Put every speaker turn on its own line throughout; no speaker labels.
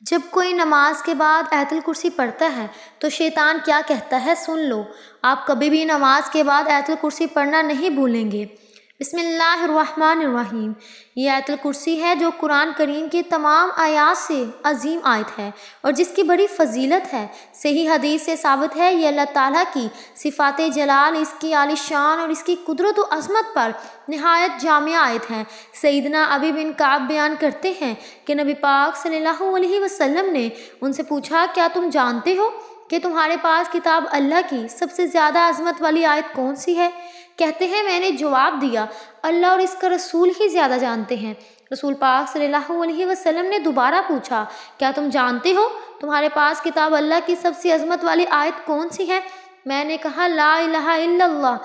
جب کوئی نماز کے بعد آیت الکرسی پڑھتا ہے تو شیطان کیا کہتا ہے سن لو۔ آپ کبھی بھی نماز کے بعد آیت الکرسی پڑھنا نہیں بھولیں گے۔ بسم اللہ الرحمن الرحیم۔ یہ آیت الکرسی ہے جو قرآن کریم کی تمام آیات سے عظیم آیت ہے اور جس کی بڑی فضیلت ہے۔ صحیح حدیث سے ثابت ہے یہ اللہ تعالیٰ کی صفات جلال، اس کی عالی شان اور اس کی قدرت و عظمت پر نہایت جامع آیت ہے۔ سیدنا ابی بن کعب بیان کرتے ہیں کہ نبی پاک صلی اللہ علیہ وسلم نے ان سے پوچھا کیا تم جانتے ہو کہ تمہارے پاس کتاب اللہ کی سب سے زیادہ عظمت والی آیت کون سی ہے؟ کہتے ہیں میں نے جواب دیا اللہ اور اس کا رسول ہی زیادہ جانتے ہیں۔ رسول پاک صلی اللہ علیہ وسلم نے دوبارہ پوچھا کیا تم جانتے ہو تمہارے پاس کتاب اللہ کی سب سے عظمت والی آیت کون سی ہے؟ میں نے کہا لا الہ الا اللہ۔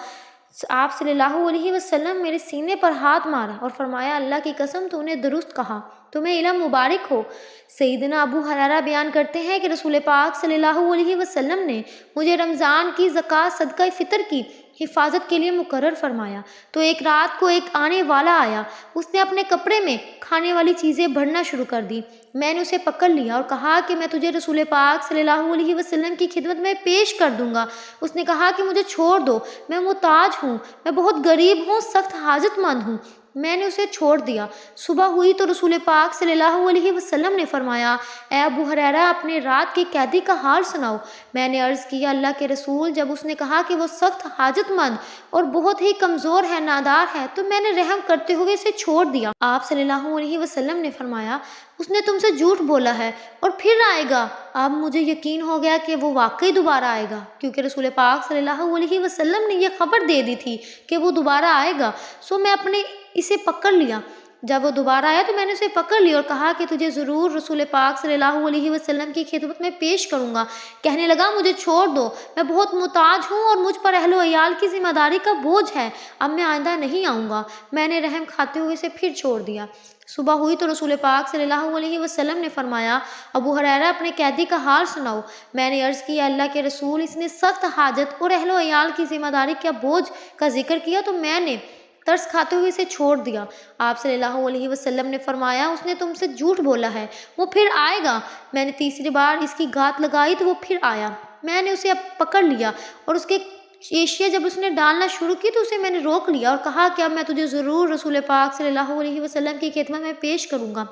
آپ صلی اللہ علیہ وسلم میرے سینے پر ہاتھ مارا اور فرمایا اللہ کی قسم تو نے درست کہا، تمہیں علم مبارک ہو۔ سیدنا ابو ہریرہ بیان کرتے ہیں کہ رسول پاک صلی اللہ علیہ وسلم نے مجھے رمضان کی زکوٰۃ صدقہ فطر کی حفاظت کے لیے مقرر فرمایا تو ایک رات کو ایک آنے والا آیا، اس نے اپنے کپڑے میں کھانے والی چیزیں بھرنا شروع کر دی۔ میں نے اسے پکڑ لیا اور کہا کہ میں تجھے رسول پاک صلی اللہ علیہ وسلم کی خدمت میں پیش کر دوں گا۔ اس نے کہا کہ مجھے چھوڑ دو، میں محتاج ہوں، میں بہت غریب ہوں، سخت حاجت مند ہوں۔ میں نے اسے چھوڑ دیا۔ صبح ہوئی تو رسول پاک صلی اللہ علیہ وسلم نے فرمایا اے ابو ہریرہ اپنے رات کے قیدی کا حال سناؤ۔ میں نے عرض کیا اللہ کے رسول، جب اس نے کہا کہ وہ سخت حاجت مند اور بہت ہی کمزور ہے، نادار ہے، تو میں نے رحم کرتے ہوئے اسے چھوڑ دیا۔ آپ صلی اللہ علیہ وسلم نے فرمایا اس نے تم سے جھوٹ بولا ہے اور پھر آئے گا۔ اب مجھے یقین ہو گیا کہ وہ واقعی دوبارہ آئے گا، کیونکہ رسول پاک صلی اللہ علیہ وسلم نے یہ خبر دے دی تھی کہ وہ دوبارہ آئے گا۔ سو میں اپنے اسے پکڑ لیا۔ جب وہ دوبارہ آیا تو میں نے اسے پکڑ لیا اور کہا کہ تجھے ضرور رسول پاک صلی اللہ علیہ وسلم کی خدمت میں پیش کروں گا۔ کہنے لگا مجھے چھوڑ دو، میں بہت محتاج ہوں اور مجھ پر اہل و عیال کی ذمہ داری کا بوجھ ہے، اب میں آئندہ نہیں آؤں گا۔ میں نے رحم کھاتے ہوئے اسے پھر چھوڑ دیا۔ صبح ہوئی تو رسول پاک صلی اللہ علیہ وسلم نے فرمایا ابو ہریرہ اپنے قیدی کا حال سناؤ۔ میں نے عرض کیا اللہ کے رسول، اس نے سخت حاجت اور اہل و عیال کی ذمہ داری کا بوجھ کا ذکر کیا تو میں نے ترس کھاتے ہوئے اسے چھوڑ دیا۔ آپ صلی اللہ علیہ وسلم نے فرمایا اس نے تم سے جھوٹ بولا ہے، وہ پھر آئے گا۔ میں نے تیسری بار اس کی گھات لگائی تو وہ پھر آیا۔ میں نے اسے پکڑ لیا اور اس کے ایشیا جب اس نے ڈالنا شروع کی تو اسے میں نے روک لیا اور کہا کہ اب میں تجھے ضرور رسول پاک صلی اللہ علیہ وسلم کی خدمت میں پیش کروں گا،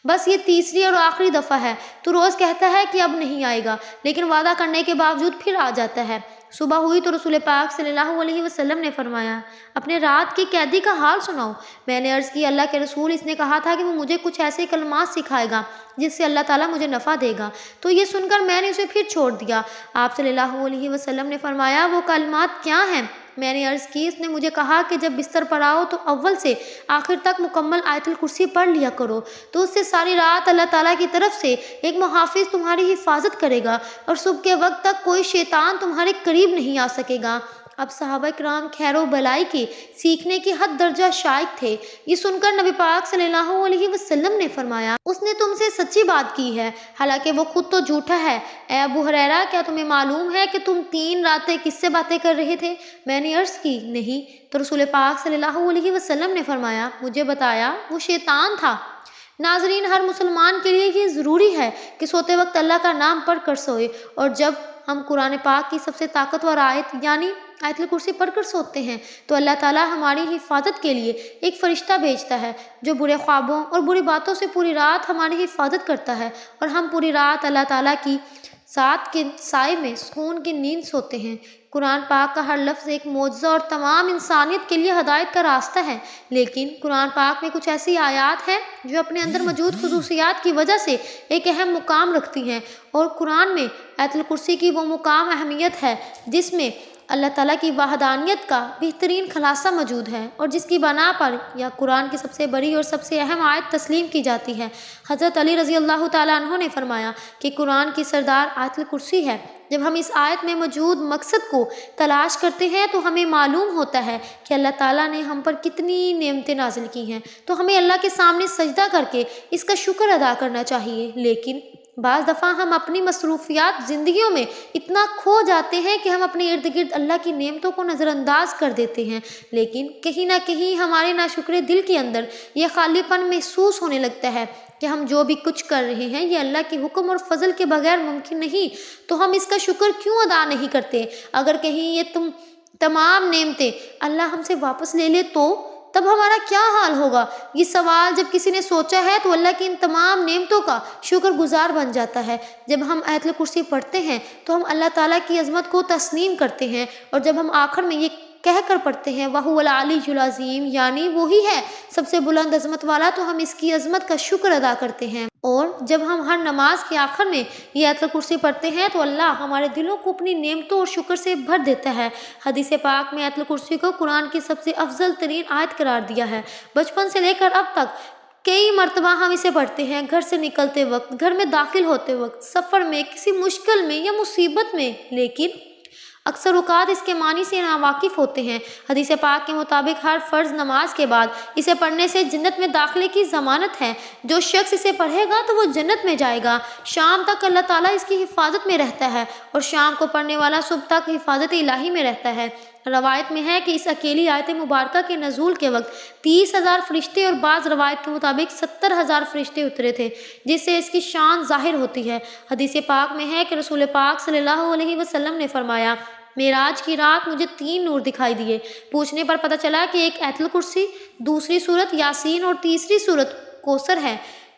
بس یہ تیسری اور آخری دفعہ ہے۔ تو روز کہتا ہے کہ اب نہیں آئے گا، لیکن وعدہ کرنے کے باوجود پھر آ جاتا ہے۔ صبح ہوئی تو رسول پاک صلی اللہ علیہ وسلم نے فرمایا اپنے رات کے قیدی کا حال سناؤ۔ میں نے عرض کی اللہ کے رسول، اس نے کہا تھا کہ وہ مجھے کچھ ایسے کلمات سکھائے گا جس سے اللہ تعالیٰ مجھے نفع دے گا، تو یہ سن کر میں نے اسے پھر چھوڑ دیا۔ آپ صلی اللہ علیہ وسلم نے فرمایا وہ کلمات کیا ہیں؟ میں نے عرض کی اس نے مجھے کہا کہ جب بستر پر آؤ تو اول سے آخر تک مکمل آیت الکرسی پڑھ لیا کرو، تو اس سے ساری رات اللہ تعالیٰ کی طرف سے ایک محافظ تمہاری حفاظت کرے گا اور صبح کے وقت تک کوئی شیطان تمہارے قریب نہیں آ سکے گا۔ اب صحابہ کرام خیر و بلائی کے سیکھنے کی حد درجہ شائق تھے۔ یہ سن کر نبی پاک صلی اللہ علیہ وسلم نے فرمایا اس نے تم سے سچی بات کی ہے، حالانکہ وہ خود تو جھوٹا ہے۔ اے ابو ہریرہ کیا تمہیں معلوم ہے کہ تم 3 راتیں کس سے باتیں کر رہے تھے؟ میں نے عرض کی نہیں، تو رسول پاک صلی اللہ علیہ وسلم نے فرمایا مجھے بتایا وہ شیطان تھا۔ ناظرین، ہر مسلمان کے لیے یہ ضروری ہے کہ سوتے وقت اللہ کا نام پڑھ کر سوئے، اور جب ہم قرآن پاک کی سب سے طاقتور آیت یعنی آیت الکرسی پڑھ کر سوتے ہیں تو اللہ تعالیٰ ہماری حفاظت کے لیے ایک فرشتہ بھیجتا ہے جو برے خوابوں اور بری باتوں سے پوری رات ہماری حفاظت کرتا ہے، اور ہم پوری رات اللہ تعالیٰ کی ذات کے سائے میں سکون کی نیند سوتے ہیں۔ قرآن پاک کا ہر لفظ ایک معجزہ اور تمام انسانیت کے لیے ہدایت کا راستہ ہے، لیکن قرآن پاک میں کچھ ایسی آیات ہیں جو اپنے اندر موجود خصوصیات کی وجہ سے ایک اہم مقام رکھتی ہیں، اور قرآن میں آیت الکرسی کی وہ مقام اہمیت ہے جس میں اللہ تعالیٰ کی وحدانیت کا بہترین خلاصہ موجود ہے اور جس کی بنا پر یا قرآن کی سب سے بڑی اور سب سے اہم آیت تسلیم کی جاتی ہے۔ حضرت علی رضی اللہ تعالیٰ عنہ نے فرمایا کہ قرآن کی سردار آیت الکرسی ہے۔ جب ہم اس آیت میں موجود مقصد کو تلاش کرتے ہیں تو ہمیں معلوم ہوتا ہے کہ اللہ تعالیٰ نے ہم پر کتنی نعمتیں نازل کی ہیں، تو ہمیں اللہ کے سامنے سجدہ کر کے اس کا شکر ادا کرنا چاہیے۔ لیکن بعض دفعہ ہم اپنی مصروفیات زندگیوں میں اتنا کھو جاتے ہیں کہ ہم اپنے ارد گرد اللہ کی نعمتوں کو نظر انداز کر دیتے ہیں، لیکن کہیں نہ کہیں ہمارے ناشکرے دل کے اندر یہ خالی پن محسوس ہونے لگتا ہے۔ کہ ہم جو بھی کچھ کر رہے ہیں یہ اللہ کے حکم اور فضل کے بغیر ممکن نہیں، تو ہم اس کا شکر کیوں ادا نہیں کرتے؟ اگر کہیں یہ تمام نعمتیں اللہ ہم سے واپس لے لے تو تب ہمارا کیا حال ہوگا؟ یہ سوال جب کسی نے سوچا ہے تو اللہ کی ان تمام نعمتوں کا شکر گزار بن جاتا ہے۔ جب ہم آیت الکرسی پڑھتے ہیں تو ہم اللہ تعالیٰ کی عظمت کو تسلیم کرتے ہیں، اور جب ہم آخر میں یہ کہہ کر پڑھتے ہیں وَهُوَ الْعَلِيُّ الْعَظِيمُ، یعنی وہی ہے سب سے بلند عظمت والا، تو ہم اس کی عظمت کا شکر ادا کرتے ہیں۔ اور جب ہم ہر نماز کے آخر میں یہ آیت الکرسی پڑھتے ہیں تو اللہ ہمارے دلوں کو اپنی نعمتوں اور شکر سے بھر دیتا ہے۔ حدیث پاک میں آیت الکرسی کو قرآن کی سب سے افضل ترین آیت قرار دیا ہے۔ بچپن سے لے کر اب تک کئی مرتبہ ہم اسے پڑھتے ہیں، گھر سے نکلتے وقت، گھر میں داخل ہوتے وقت، سفر میں، کسی مشکل میں یا مصیبت میں، لیکن اکثر اوقات اس کے معنی سے ناواقف ہوتے ہیں۔ حدیث پاک کے مطابق ہر فرض نماز کے بعد اسے پڑھنے سے جنت میں داخلے کی ضمانت ہے۔ جو شخص اسے پڑھے گا تو وہ جنت میں جائے گا، شام تک اللہ تعالیٰ اس کی حفاظت میں رہتا ہے، اور شام کو پڑھنے والا صبح تک حفاظت الہی میں رہتا ہے۔ روایت میں ہے کہ اس اکیلی آیت مبارکہ کے نزول کے وقت 30,000 فرشتے اور بعض روایت کے مطابق 70,000 فرشتے اترے تھے، جس سے اس کی شان ظاہر ہوتی ہے۔ حدیث پاک میں ہے کہ رسول پاک صلی اللہ علیہ وسلم نے فرمایا، معراج کی رات مجھے 3 نور دکھائی دیے۔ پوچھنے پر پتہ چلا کہ ایک آیت الکرسی، دوسری سورت یاسین اور تیسری سورت کوثر ہے۔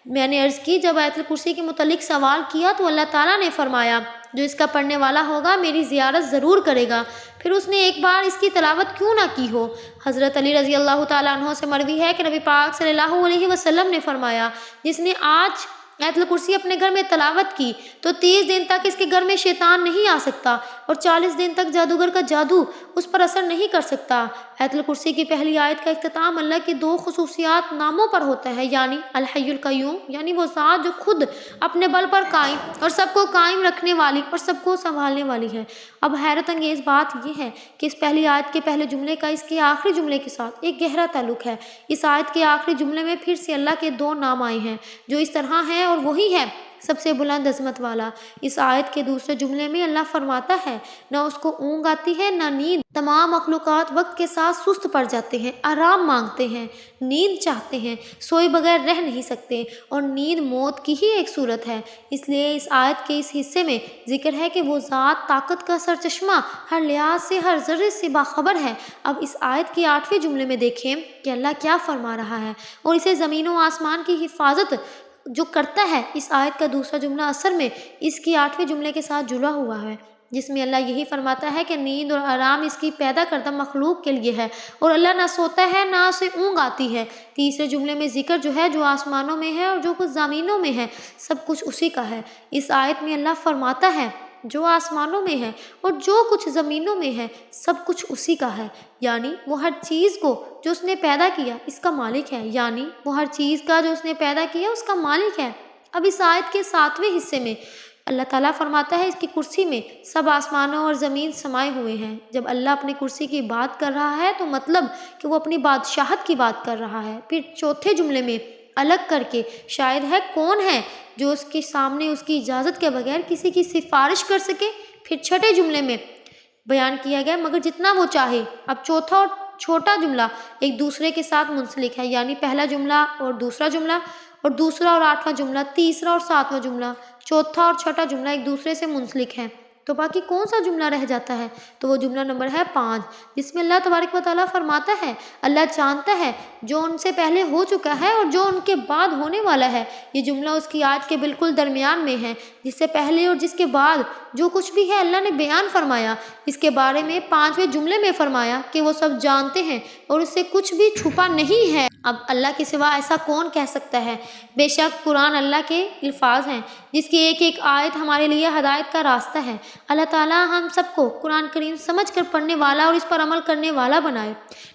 میں نے عرض کی، جب آیت الکرسی کے متعلق سوال کیا تو اللہ تعالیٰ نے فرمایا، جو اس کا پڑھنے والا ہوگا میری زیارت ضرور کرے گا، پھر اس نے ایک بار اس کی تلاوت کیوں نہ کی ہو۔ حضرت علی رضی اللہ تعالیٰ عنہ سے مروی ہے کہ نبی پاک صلی اللہ علیہ وسلم نے فرمایا، جس نے آج آیت الکرسی اپنے گھر میں تلاوت کی تو 30 دن تک اس کے گھر میں شیطان نہیں آ سکتا، اور 40 دن تک جادوگر کا جادو اس پر اثر نہیں کر سکتا۔ آیت الکرسی کی پہلی آیت کا اختتام اللہ کی 2 خصوصیات ناموں پر ہوتا ہے، یعنی الحی القیوم، یعنی وہ ذات جو خود اپنے بل پر قائم اور سب کو قائم رکھنے والی اور سب کو سنبھالنے والی ہے۔ اب حیرت انگیز بات یہ ہے کہ اس پہلی آیت کے پہلے جملے کا اس کے آخری جملے کے ساتھ ایک گہرا تعلق ہے۔ اس آیت کے آخری جملے میں پھر سے اللہ کے 2 نام آئے ہیں جو اس طرح ہیں، اور وہی ہے سب سے بلند عظمت والا۔ اس آیت کے دوسرے جملے میں اللہ فرماتا ہے، نہ اس کو اونگ آتی ہے نہ نیند۔ تمام مخلوقات وقت کے ساتھ سست پڑ جاتے ہیں، آرام مانگتے ہیں، نیند چاہتے ہیں، سوئے بغیر رہ نہیں سکتے، اور نیند موت کی ہی ایک صورت ہے۔ اس لیے اس آیت کے اس حصے میں ذکر ہے کہ وہ ذات طاقت کا سرچشمہ، ہر لحاظ سے ہر ذرے سے باخبر ہے۔ اب اس آیت کے 8ویں جملے میں دیکھیں کہ اللہ کیا فرما رہا ہے، اور اسے زمین و آسمان کی حفاظت جو کرتا ہے۔ اس آیت کا دوسرا جملہ اثر میں اس کی 8ویں جملے کے ساتھ جڑا ہوا ہے، جس میں اللہ یہی فرماتا ہے کہ نیند اور آرام اس کی پیدا کردہ مخلوق کے لیے ہے، اور اللہ نہ سوتا ہے نہ اسے اونگ آتی ہے۔ تیسرے جملے میں ذکر جو ہے جو آسمانوں میں ہے اور جو کچھ زمینوں میں ہے، سب کچھ اسی کا ہے۔ اس آیت میں اللہ فرماتا ہے جو آسمانوں میں ہے اور جو کچھ زمینوں میں ہے، سب کچھ اسی کا ہے، یعنی وہ ہر چیز کو جو اس نے پیدا کیا اس کا مالک ہے، یعنی وہ ہر چیز کا جو اس نے پیدا کیا اس کا مالک ہے۔ اب اس آیت کے 7ویں حصے میں اللہ تعالیٰ فرماتا ہے اس کی کرسی میں سب آسمانوں اور زمین سمائے ہوئے ہیں۔ جب اللہ اپنی کرسی کی بات کر رہا ہے تو مطلب کہ وہ اپنی بادشاہت کی بات کر رہا ہے۔ پھر چوتھے جملے میں الگ کر کے شاید ہے کون ہے جو اس کے سامنے اس کی اجازت کے بغیر کسی کی سفارش کر سکے۔ پھر چھٹے جملے میں بیان کیا گیا مگر جتنا وہ چاہے۔ اب چوتھا اور چھوٹا جملہ ایک دوسرے کے ساتھ منسلک ہے، یعنی پہلا جملہ اور دوسرا جملہ، اور دوسرا اور 8واں جملہ، تیسرا اور 7واں جملہ، چوتھا اور چھٹا جملہ ایک دوسرے سے منسلک ہیں۔ تو باقی کون سا جملہ رہ جاتا ہے؟ تو وہ جملہ نمبر ہے 5، جس میں اللہ تبارک و تعالیٰ فرماتا ہے اللہ جانتا ہے جو ان سے پہلے ہو چکا ہے اور جو ان کے بعد ہونے والا ہے۔ یہ جملہ اس کی آیت کے بالکل درمیان میں ہے، جس سے پہلے اور جس کے بعد جو کچھ بھی ہے اللہ نے بیان فرمایا۔ اس کے بارے میں 5ویں جملے میں فرمایا کہ وہ سب جانتے ہیں اور اس سے کچھ بھی چھپا نہیں ہے۔ اب اللہ کے سوا ایسا کون کہہ سکتا ہے؟ بے شک قرآن اللہ کے الفاظ ہیں جس کی ایک ایک آیت ہمارے لیے ہدایت کا راستہ ہے۔ اللہ تعالیٰ ہم سب کو قرآن کریم سمجھ کر پڑھنے والا اور اس پر عمل کرنے والا بنائے۔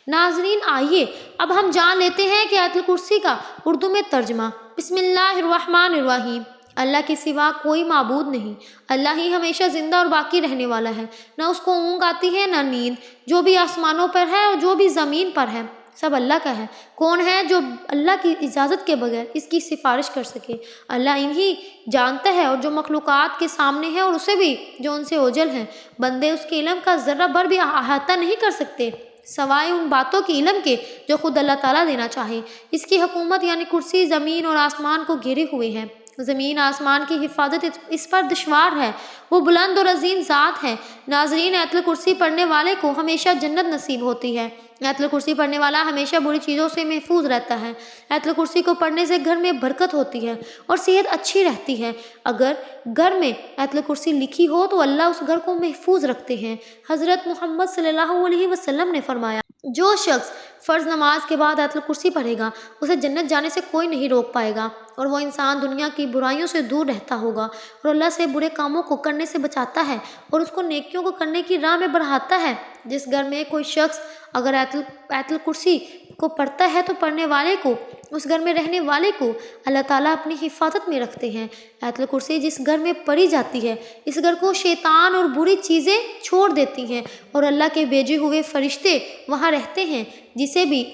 ناظرین، آئیے اب ہم جان لیتے ہیں کہ آیت الکرسی کا اردو میں ترجمہ۔ بسم اللہ الرحمن الرحیم۔ اللہ کے سوا کوئی معبود نہیں، اللہ ہی ہمیشہ زندہ اور باقی رہنے والا ہے، نہ اس کو اونگ آتی ہے نہ نیند۔ جو بھی آسمانوں پر ہے اور جو بھی زمین پر ہے سب اللہ کا ہے۔ کون ہے جو اللہ کی اجازت کے بغیر اس کی سفارش کر سکے؟ اللہ انہی جانتا ہے، اور جو مخلوقات کے سامنے ہے اور اسے بھی جو ان سے اوجھل ہیں۔ بندے اس کے علم کا ذرہ بھر بھی احاطہ نہیں کر سکتے۔ سوائے ان باتوں کی علم کے جو خود اللہ تعالیٰ دینا چاہے۔ اس کی حکومت یعنی کرسی زمین اور آسمان کو گھیرے ہوئے ہے۔ زمین آسمان کی حفاظت اس پر دشوار ہے، وہ بلند اور عظیم ذات ہے۔ ناظرین، آیت الکرسی پڑھنے والے کو ہمیشہ جنت نصیب ہوتی ہے۔ آیت الکرسی پڑھنے والا ہمیشہ بری چیزوں سے محفوظ رہتا ہے۔ آیت الکرسی کو پڑھنے سے گھر میں برکت ہوتی ہے اور صحت اچھی رہتی ہے۔ اگر گھر میں آیت الکرسی لکھی ہو تو اللہ اس گھر کو محفوظ رکھتے ہیں۔ حضرت محمد صلی اللہ علیہ وسلم نے فرمایا، جو شخص فرض نماز کے بعد آیت الکرسی پڑھے گا اسے جنت جانے سے کوئی نہیں روک پائے گا، اور وہ انسان دنیا کی برائیوں سے دور رہتا ہوگا اور اللہ سے برے کاموں کو کرنے سے بچاتا ہے اور اس کو نیکیوں کو کرنے کی راہ میں بڑھاتا ہے۔ جس گھر میں کوئی شخص اگر آیت الکرسی کو پڑھتا ہے تو پڑھنے والے کو، اس گھر میں رہنے والے کو اللہ تعالیٰ اپنی حفاظت میں رکھتے ہیں۔ آیت الکرسی جس گھر میں پڑھی جاتی ہے اس گھر کو شیطان اور بری چیزیں چھوڑ دیتی ہیں اور اللہ کے بھیجے ہوئے فرشتے وہاں رہتے ہیں۔ جسے بھی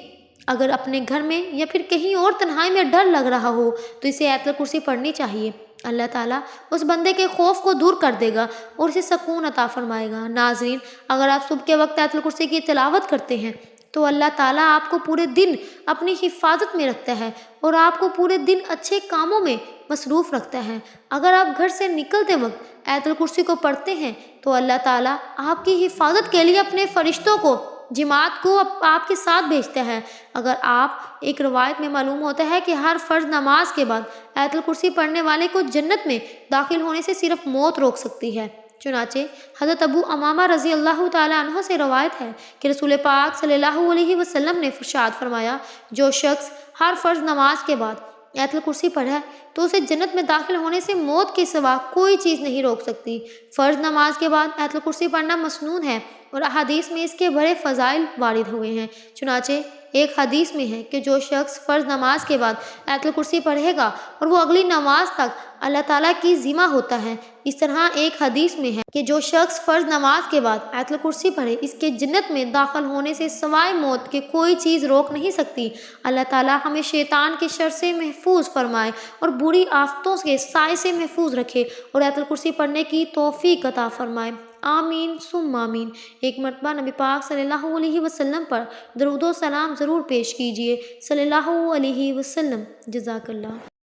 اگر اپنے گھر میں یا پھر کہیں اور تنہائی میں ڈر لگ رہا ہو تو اسے آیت الکرسی پڑھنی چاہیے۔ اللہ تعالیٰ اس بندے کے خوف کو دور کر دے گا اور اسے سکون عطا فرمائے گا۔ ناظرین، اگر آپ صبح کے وقت آیت الکرسی کی تلاوت کرتے ہیں تو اللہ تعالیٰ آپ کو پورے دن اپنی حفاظت میں رکھتا ہے اور آپ کو پورے دن اچھے کاموں میں مصروف رکھتا ہے۔ اگر آپ گھر سے نکلتے وقت آیت الکرسی کو پڑھتے ہیں تو اللہ تعالیٰ آپ کی حفاظت کے لیے اپنے فرشتوں کو، جماعت کو آپ کے ساتھ بھیجتا ہے۔ اگر آپ ایک روایت میں معلوم ہوتا ہے کہ ہر فرض نماز کے بعد آیت الکرسی پڑھنے والے کو جنت میں داخل ہونے سے صرف موت روک سکتی ہے۔ چنانچہ حضرت ابو امامہ رضی اللہ تعالیٰ عنہ سے روایت ہے کہ رسول پاک صلی اللہ علیہ وسلم نے ارشاد فرمایا، جو شخص ہر فرض نماز کے بعد آیت الکرسی پڑھے تو اسے جنت میں داخل ہونے سے موت کے سوا کوئی چیز نہیں روک سکتی۔ فرض نماز کے بعد آیت الکرسی پڑھنا مسنون ہے اور احادیث میں اس کے بڑے فضائل وارد ہوئے ہیں۔ چنانچہ ایک حدیث میں ہے کہ جو شخص فرض نماز کے بعد آیت الکرسی پڑھے گا اور وہ اگلی نماز تک اللہ تعالیٰ کی ذمہ ہوتا ہے۔ اس طرح ایک حدیث میں ہے کہ جو شخص فرض نماز کے بعد آیت الکرسی پڑھے اس کے جنت میں داخل ہونے سے سوائے موت کے کوئی چیز روک نہیں سکتی۔ اللہ تعالیٰ ہمیں شیطان کے شر سے محفوظ فرمائے اور بری آفتوں کے سائے سے محفوظ رکھے اور آیت الکرسی پڑھنے کی توفیق عطا فرمائے۔ آمین ثم آمین۔ ایک مرتبہ نبی پاک صلی اللہ علیہ وسلم پر درود و سلام ضرور پیش کیجیے، صلی اللہ علیہ وسلم۔ جزاک اللہ۔